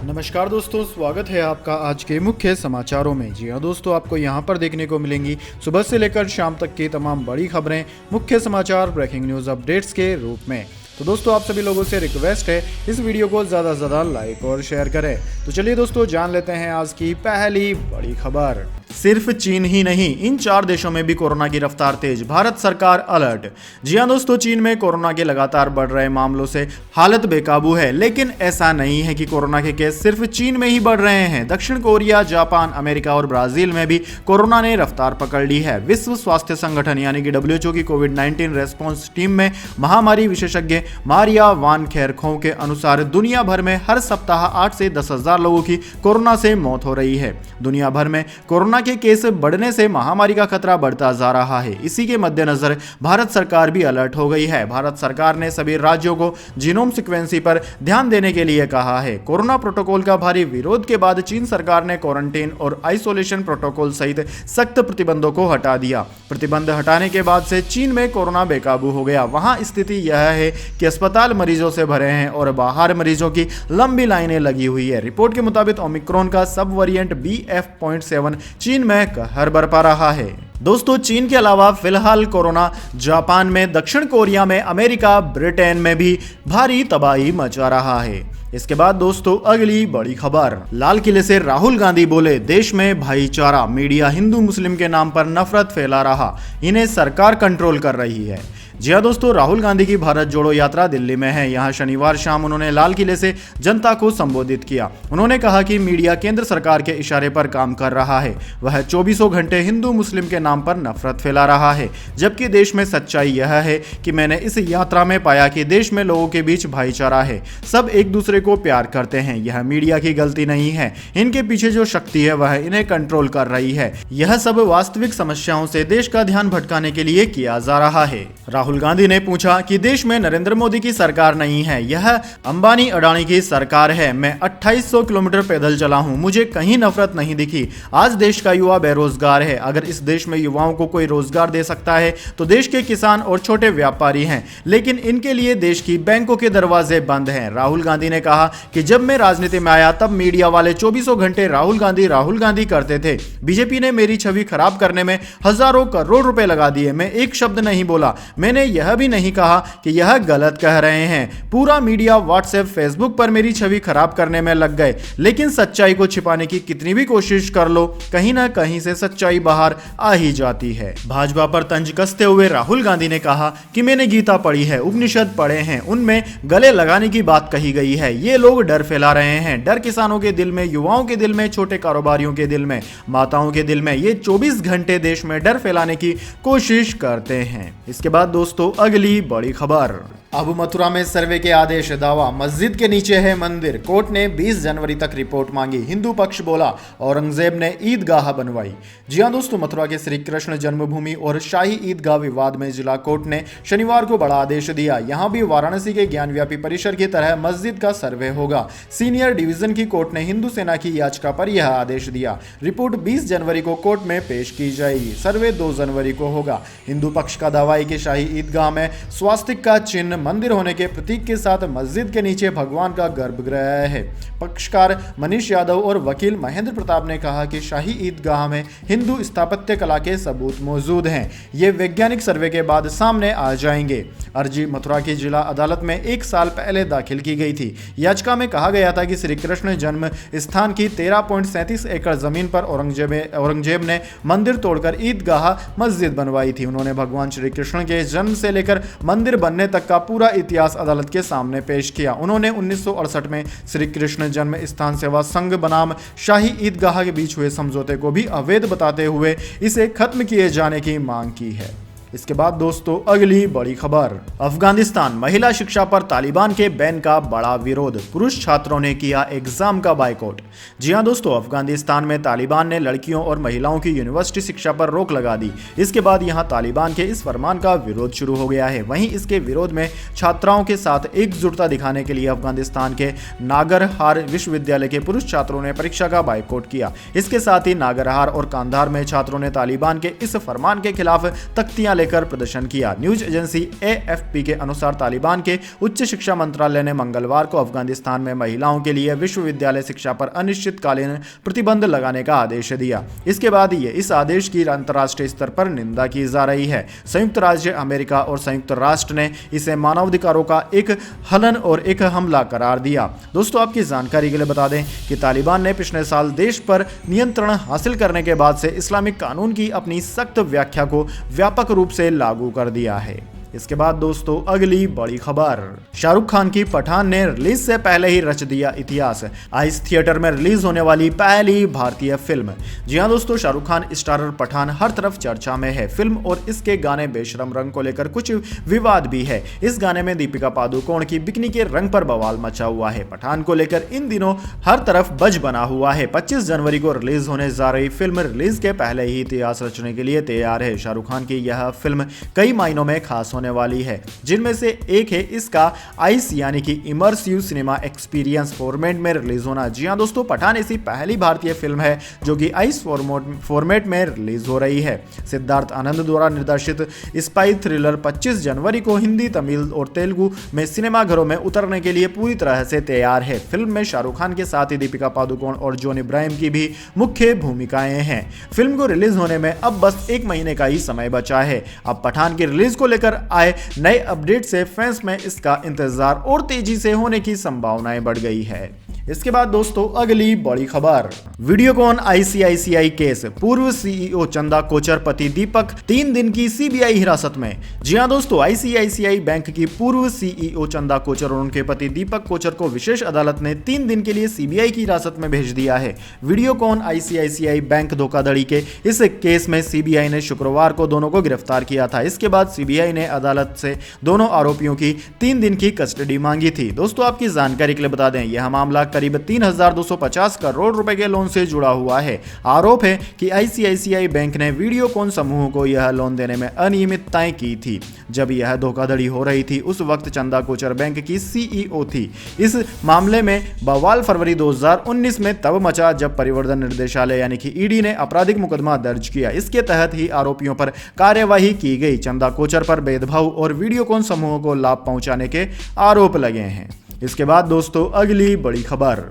नमस्कार दोस्तों, स्वागत है आपका आज के मुख्य समाचारों में। जी हाँ दोस्तों, आपको यहाँ पर देखने को मिलेंगी सुबह से लेकर शाम तक की तमाम बड़ी खबरें, मुख्य समाचार, ब्रेकिंग न्यूज़ अपडेट्स के रूप में। तो दोस्तों, आप सभी लोगों से रिक्वेस्ट है इस वीडियो को ज़्यादा से ज़्यादा लाइक और शेयर करें। तो चलिए दोस्तों, जान लेते हैं आज की पहली बड़ी खबर। सिर्फ चीन ही नहीं, इन 4 देशों में भी कोरोना की रफ्तार तेज, भारत सरकार अलर्ट। जी हां दोस्तों, चीन में कोरोना के लगातार बढ़ रहे मामलों से हालत बेकाबू है, लेकिन ऐसा नहीं है कि कोरोना के केस सिर्फ चीन में ही बढ़ रहे हैं। दक्षिण कोरिया, जापान, अमेरिका और ब्राजील में भी कोरोना ने रफ्तार पकड़ ली है। विश्व स्वास्थ्य संगठन यानी कि WHO की कोविड-19 रेस्पॉन्स टीम में महामारी विशेषज्ञ मारिया वान खेरखों के अनुसार दुनिया भर में हर सप्ताह 8 से 10,000 लोगों की कोरोना से मौत हो रही है। दुनिया भर में कोरोना के केस बढ़ने से महामारी का खतरा बढ़ता जा रहा है। इसी के मद्देनजर भारत सरकार भी अलर्ट हो गई है। भारत सरकार ने सभी राज्यों को जीनोम सीक्वेंसिंग पर ध्यान देने के लिए कहा है। कोरोना प्रोटोकॉल का भारी विरोध के बाद चीन सरकार ने क्वारंटीन और आइसोलेशन प्रोटोकॉल सहित सख्त प्रतिबंधों को हटा दिया। प्रतिबंध हटाने के बाद से चीन में कोरोना बेकाबू हो गया। वहां स्थिति यह है कि अस्पताल मरीजों से भरे हैं और बाहर मरीजों की लंबी लाइनें लगी हुई है। रिपोर्ट के मुताबिक ओमिक्रॉन का सब वेरिएंट BF.7 चीन में कहर बरपा रहा है। दोस्तों, चीन के अलावा फिलहाल कोरोना जापान में, दक्षिण कोरिया में, अमेरिका, ब्रिटेन में भी भारी तबाही मचा रहा है। इसके बाद दोस्तों, अगली बड़ी खबर। लाल किले से राहुल गांधी बोले, देश में भाईचारा, मीडिया हिंदू मुस्लिम के नाम पर नफरत फैला रहा, इन्हें सरकार कंट्रोल कर रही है। जी हाँ दोस्तों, राहुल गांधी की भारत जोड़ो यात्रा दिल्ली में है। यहाँ शनिवार शाम उन्होंने लाल किले से जनता को संबोधित किया। उन्होंने कहा कि मीडिया केंद्र सरकार के इशारे पर काम कर रहा है। वह 24 घंटे हिंदू मुस्लिम के नाम पर नफरत फैला रहा है, जबकि देश में सच्चाई यह है कि मैंने इस यात्रा में पाया कि देश में लोगों के बीच भाईचारा है, सब एक दूसरे को प्यार करते हैं। यह मीडिया की गलती नहीं है, इनके पीछे जो शक्ति है वह इन्हें कंट्रोल कर रही है। यह सब वास्तविक समस्याओं से देश का ध्यान भटकाने के लिए किया जा रहा है। राहुल गांधी ने पूछा कि देश में नरेंद्र मोदी की सरकार नहीं है, यह अंबानी अडानी की सरकार है। मैं 2800 किलोमीटर पैदल चला हूं, मुझे कहीं नफरत नहीं दिखी। आज देश का युवा बेरोजगार है। अगर इस देश में युवाओं को कोई रोजगार दे सकता है तो देश के किसान और छोटे व्यापारी हैं, लेकिन इनके लिए देश की बैंकों के दरवाजे बंद हैं। राहुल गांधी ने कहा कि जब मैं राजनीति में आया तब मीडिया वाले 24 घंटे राहुल गांधी करते थे। बीजेपी ने मेरी छवि खराब करने में हजारों करोड़ रुपए लगा दिए। मैं एक शब्द नहीं बोला, मैंने यह भी नहीं कहा कि यह गलत कह रहे हैं। पूरा मीडिया व्हाट्सएप, फेसबुक पर मेरी छवि खराब करने में लग गए, लेकिन सच्चाई को छिपाने की कितनी भी कोशिश कर लो, कहीं ना कहीं से सच्चाई बाहर आ ही जाती है। भाजपा पर तंज कसते हुए राहुल गांधी ने कहा कि मैंने गीता पढ़ी है, उपनिषद पढ़े हैं, उनमें गले लगाने की बात कही गई है। ये लोग डर फैला रहे हैं। डर किसानों के दिल में, युवाओं के दिल में, छोटे कारोबारियों के दिल में, माताओं के दिल में। ये 24 घंटे देश में डर फैलाने की कोशिश करते हैं। इसके बाद दोस्तों, अगली बड़ी खबर। अब मथुरा में सर्वे के आदेश, दावा मस्जिद के नीचे है मंदिर। कोर्ट ने 20 जनवरी तक रिपोर्ट मांगी। हिंदू पक्ष बोला, औरंगजेब ने ईदगाह बनवाई। जी हां दोस्तों, मथुरा के श्री कृष्ण जन्मभूमि और शाही ईदगाह विवाद में जिला कोर्ट ने शनिवार को बड़ा आदेश दिया। यहां भी वाराणसी के ज्ञानव्यापी परिसर की तरह मस्जिद का सर्वे होगा। सीनियर डिवीजन की कोर्ट ने हिंदू सेना की याचिका पर यह आदेश दिया। रिपोर्ट 20 जनवरी को कोर्ट में पेश की जाएगी। सर्वे 2 जनवरी को होगा। हिंदू पक्ष का दावा है कि शाही ईदगाह में स्वास्तिक का चिन्ह मंदिर होने के प्रतीक के साथ मस्जिद के नीचे भगवान का गर्भगृह है। पक्षकार मनीष यादव और वकील महेंद्र प्रताप ने कहा कि शाही ईदगाह में हिंदू स्थापत्य कला के सबूत मौजूद हैं। ये वैज्ञानिक सर्वे के बाद सामने आ जाएंगे। अर्जी मथुरा की जिला अदालत में 1 साल पहले दाखिल की गई थी। याचिका में कहा गया था कि श्री कृष्ण जन्म स्थान की 13.37 एकड़ जमीन पर औरंगजेब ने मंदिर तोड़कर ईदगाह मस्जिद बनवाई थी। उन्होंने भगवान श्री कृष्ण के जन्म से लेकर मंदिर बनने तक का पूरा इतिहास अदालत के सामने पेश किया। उन्होंने 1968 में श्री कृष्ण जन्म स्थान सेवा संघ बनाम शाही ईदगाह के बीच हुए समझौते को भी अवैध बताते हुए इसे खत्म किए जाने की मांग की है। इसके बाद दोस्तों, अगली बड़ी खबर। अफगानिस्तान, महिला शिक्षा पर तालिबान के बैन का बड़ा विरोध, पुरुष छात्रों ने किया एग्जाम का बायकॉट। जी हां दोस्तों, अफगानिस्तान में तालिबान ने लड़कियों और महिलाओं की यूनिवर्सिटी शिक्षा पर रोक लगा दी। इसके बाद यहां तालिबान के इस फरमान का विरोध शुरू हो गया है। वहीं इसके विरोध में छात्राओं के साथ एकजुटता दिखाने के लिए अफगानिस्तान के नागरहार विश्वविद्यालय के पुरुष छात्रों ने परीक्षा का बायकॉट किया। इसके साथ ही नागरहार और कांधार में छात्रों ने तालिबान के इस फरमान के खिलाफ तख्तियां लेकर प्रदर्शन किया। न्यूज एजेंसी AFP के अनुसार तालिबान के उच्च शिक्षा मंत्रालय ने मंगलवार को अफगानिस्तान में महिलाओं के लिए विश्वविद्यालय शिक्षा पर अनिश्चितकालीन प्रतिबंध लगाने का आदेश दिया। इसके बाद इस आदेश की अंतर्राष्ट्रीय स्तर पर निंदा की जा रही है। संयुक्त राज्य अमेरिका और संयुक्त राष्ट्र ने इसे मानवाधिकारों का एक हनन और एक हमला करार दिया। दोस्तों, आपकी जानकारी के लिए बता दें कि तालिबान ने पिछले साल देश पर नियंत्रण हासिल करने के बाद से इस्लामिक कानून की अपनी सख्त व्याख्या को व्यापक रूप से लागू कर दिया है। इसके बाद दोस्तों, अगली बड़ी खबर, शाहरुख खान की पठान ने रिलीज से पहले ही रच दिया इतिहास। आइस थिएटर में रिलीज होने वाली पहली भारतीय फिल्म। जी हां दोस्तों, शाहरुख खान स्टारर पठान हर तरफ चर्चा में है। फिल्म और इसके गाने बेशरम रंग को लेकर कुछ विवाद भी है। इस गाने में दीपिका पादुकोण की बिकनी के रंग पर बवाल मचा हुआ है। पठान को लेकर इन दिनों हर तरफ बज बना हुआ है। 25 जनवरी को रिलीज होने जा रही फिल्म रिलीज के पहले ही इतिहास रचने के लिए तैयार है। शाहरुख खान की यह फिल्म कई मायनों में खास होने वाली है, जिनमें से एक है इसका आइस यानी कि इमर्सिव सिनेमा एक्सपीरियंस फॉर्मेट में रिलीज होना। जी हां दोस्तों, पठान ऐसी पहली भारतीय फिल्म है जो कि आइस फॉर्मेट में रिलीज हो रही है। सिद्धार्थ आनंद द्वारा निर्देशित स्पाई थ्रिलर 25 जनवरी को हिंदी, तमिल और तेलुगु में सिनेमाघरों में उतरने के लिए पूरी तरह से तैयार है। फिल्म में शाहरुख खान के साथ ही दीपिका पादुकोण और जॉन इब्राहिम की भी मुख्य भूमिकाएं हैं। फिल्म को रिलीज होने में अब बस 1 महीने का ही समय बचा है। अब पठान की रिलीज को लेकर आए नए अपडेट से फैंस में इसका इंतजार और तेजी से होने की संभावनाएं बढ़ गई है। इसके बाद दोस्तों, अगली बड़ी खबर, वीडियोकॉन ICICI केस, पूर्व CEO चंदा कोचर पति दीपक 3 दिन की CBI हिरासत में। जी हां दोस्तों, ICICI बैंक की पूर्व CEO चंदा कोचर और उनके पति दीपक कोचर को विशेष अदालत ने 3 दिन के लिए CBI की हिरासत में भेज दिया है। वीडियोकॉन ICICI बैंक धोखाधड़ी के इस केस में CBI ने शुक्रवार को दोनों को गिरफ्तार किया था। इसके बाद CBI ने अदालत से दोनों आरोपियों की 3 दिन की कस्टडी मांगी थी। दोस्तों, आपकी जानकारी के लिए बता दें, यह मामला करीब 3,250 करोड़ रुपए के लोन से जुड़ा हुआ है। आरोप है कि ICICI बैंक ने वीडियोकॉन समूह को यह लोन देने में अनियमितताएं की थी। जब यह धोखाधड़ी हो रही थी उस वक्त चंदा कोचर बैंक की CEO थी। इस मामले में बवाल फरवरी 2019 में तब मचा जब परिवर्तन निर्देशालय यानी कि ED ने आपराधिक मुकदमा दर्ज किया। इसके तहत ही आरोपियों पर कार्यवाही की गई। चंदा कोचर पर भेदभाव और वीडियोकॉन समूह को लाभ पहुंचाने के आरोप लगे हैं। इसके बाद दोस्तों, अगली बड़ी खबर,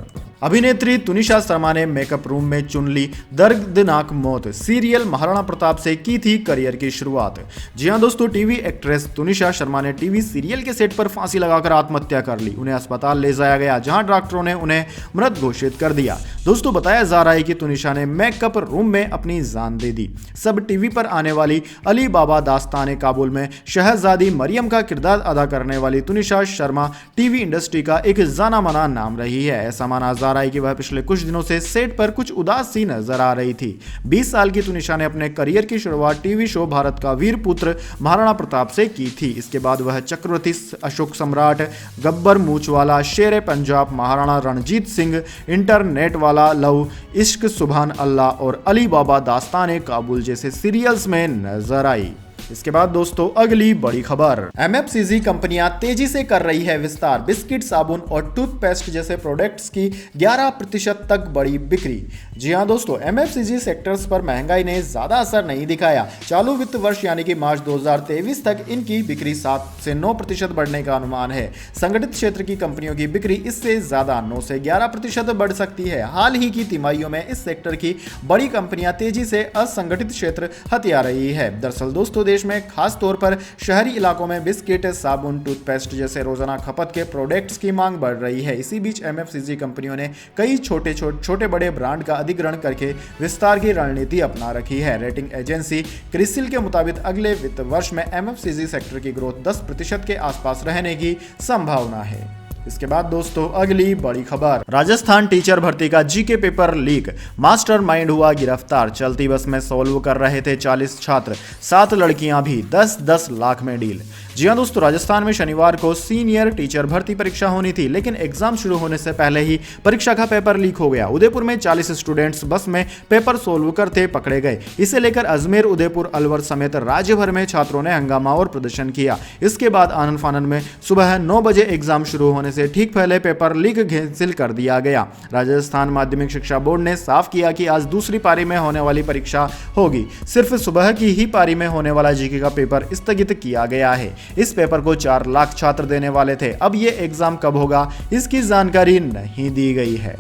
अभिनेत्री तुनिशा शर्मा ने मेकअप रूम में चुन ली दर्दनाक मौत। सीरियल महाराणा प्रताप से की थी करियर की शुरुआत। जी हां दोस्तों, टीवी एक्ट्रेस तुनिशा शर्मा ने टीवी सीरियल के सेट पर फांसी लगाकर आत्महत्या कर ली। उन्हें अस्पताल ले जाया गया, जहां डॉक्टरों ने उन्हें मृत घोषित कर दिया। दोस्तों, बताया जा रहा है कि तुनिशा ने मेकअप रूम में अपनी जान दे दी। सब टीवी पर आने वाली अली बाबा दास्तान काबुल में शहजादी मरियम का किरदार अदा करने वाली तुनिशा शर्मा टीवी इंडस्ट्री का एक जाना माना नाम रही है। ऐसा माना जा रहा है कि वह पिछले कुछ दिनों से सेट पर कुछ उदास सी नजर आ रही थी। 20 साल की तुनिशा ने अपने करियर की शुरुआत टीवी शो भारत का वीर पुत्र महाराणा प्रताप से की थी। इसके बाद वह चक्रवर्ती अशोक सम्राट, गब्बर मूंछवाला, शेर पंजाब, महाराणा रणजीत सिंह, इंटरनेट वाला, लव इश्क, सुभान अल्लाह और अली बाबा दास्तान काबुल जैसे सीरियल्स में नजर आई। इसके बाद दोस्तों, अगली बड़ी खबर, MFCG कंपनियां तेजी से कर रही है विस्तार। बिस्किट, साबुन और टूथपेस्ट जैसे प्रोडक्ट्स की 11% तक बढ़ी बिक्री। जी हां दोस्तों, MFCG सेक्टर्स पर महंगाई ने ज्यादा असर नहीं दिखाया। चालू वित्त वर्ष यानी कि मार्च 2023 तक इनकी बिक्री 7 से 9% बढ़ने का अनुमान है। संगठित क्षेत्र की कंपनियों की बिक्री इससे ज्यादा 9 से 11% बढ़ सकती है। हाल ही की तिमाहियों में इस सेक्टर की बड़ी कंपनियां तेजी से असंगठित क्षेत्र हथिया रही है। दरअसल दोस्तों, देश में खास तौर पर शहरी इलाकों में बिस्किट, साबुन, टूथपेस्ट जैसे रोजाना खपत के प्रोडक्ट्स की मांग बढ़ रही है। इसी बीच MFCG कंपनियों ने कई छोटे बड़े ब्रांड का अधिग्रहण करके विस्तार की रणनीति अपना रखी है। रेटिंग एजेंसी क्रिसिल के मुताबिक अगले वित्त वर्ष में MFCG सेक्टर की ग्रोथ 10% के आसपास रहने की संभावना है। इसके बाद दोस्तों, अगली बड़ी खबर, राजस्थान टीचर भर्ती का GK पेपर लीक, मास्टरमाइंड हुआ गिरफ्तार। चलती बस में सॉल्व कर रहे थे 40 छात्र, 7 लड़कियां भी, 10-10 लाख में डील। जी हां दोस्तों, राजस्थान में शनिवार को सीनियर टीचर भर्ती परीक्षा होनी थी, लेकिन एग्जाम शुरू होने से पहले ही परीक्षा का पेपर लीक हो गया। उदयपुर में 40 स्टूडेंट्स बस में पेपर सोल्व करते पकड़े गए। इसे लेकर अजमेर, उदयपुर, अलवर समेत राज्य भर में छात्रों ने हंगामा और प्रदर्शन किया। इसके बाद आनन फानन में सुबह 9 बजे एग्जाम शुरू होने से ठीक पहले पेपर लीक कैंसिल कर दिया गया। राजस्थान माध्यमिक शिक्षा बोर्ड ने साफ किया कि आज दूसरी पारी में होने वाली परीक्षा होगी। सिर्फ सुबह की ही पारी में होने वाला जीके का पेपर स्थगित किया गया है। इस पेपर को 4 लाख छात्र देने वाले थे। अब ये एग्जाम कब होगा, इसकी जानकारी नहीं दी गई है।